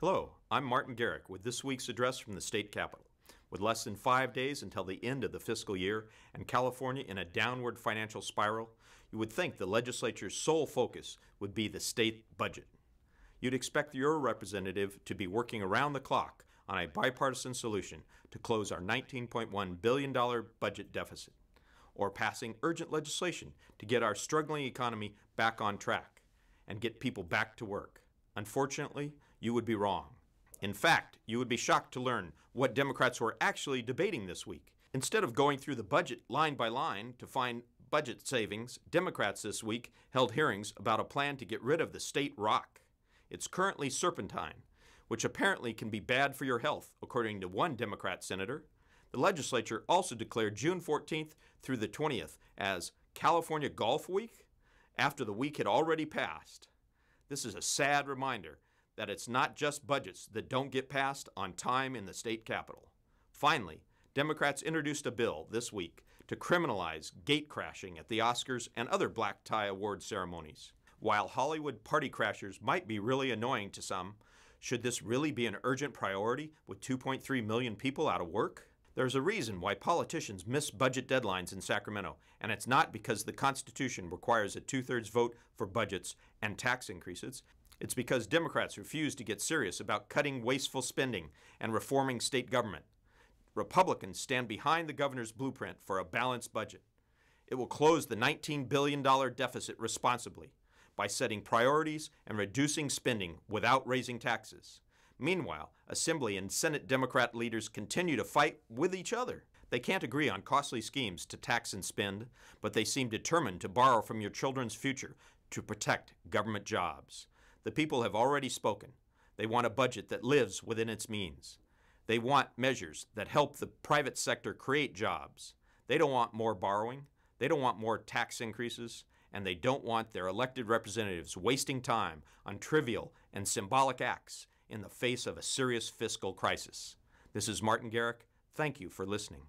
Hello, I'm Martin Garrick with this week's address from the state capitol. With less than 5 days until the end of the fiscal year and California in a downward financial spiral, you would think the legislature's sole focus would be the state budget. You'd expect your representative to be working around the clock on a bipartisan solution to close our $19.1 billion budget deficit, or passing urgent legislation to get our struggling economy back on track and get people back to work. Unfortunately, you would be wrong. In fact, you would be shocked to learn what Democrats were actually debating this week. Instead of going through the budget line by line to find budget savings, Democrats this week held hearings about a plan to get rid of the state rock. It's currently serpentine, which apparently can be bad for your health, according to one Democrat senator. The legislature also declared June 14th through the 20th as California Golf Week after the week had already passed. This is a sad reminder that it's not just budgets that don't get passed on time in the state capitol. Finally, Democrats introduced a bill this week to criminalize gate crashing at the Oscars and other black tie award ceremonies. While Hollywood party crashers might be really annoying to some, should this really be an urgent priority with 2.3 million people out of work? There's a reason why politicians miss budget deadlines in Sacramento, and it's not because the Constitution requires a 2/3 vote for budgets and tax increases. It's because Democrats refuse to get serious about cutting wasteful spending and reforming state government. Republicans stand behind the governor's blueprint for a balanced budget. It will close the $19 billion deficit responsibly by setting priorities and reducing spending without raising taxes. Meanwhile, Assembly and Senate Democrat leaders continue to fight with each other. They can't agree on costly schemes to tax and spend, but they seem determined to borrow from your children's future to protect government jobs. The people have already spoken. They want a budget that lives within its means. They want measures that help the private sector create jobs. They don't want more borrowing. They don't want more tax increases. And they don't want their elected representatives wasting time on trivial and symbolic acts in the face of a serious fiscal crisis. This is Martin Garrick. Thank you for listening.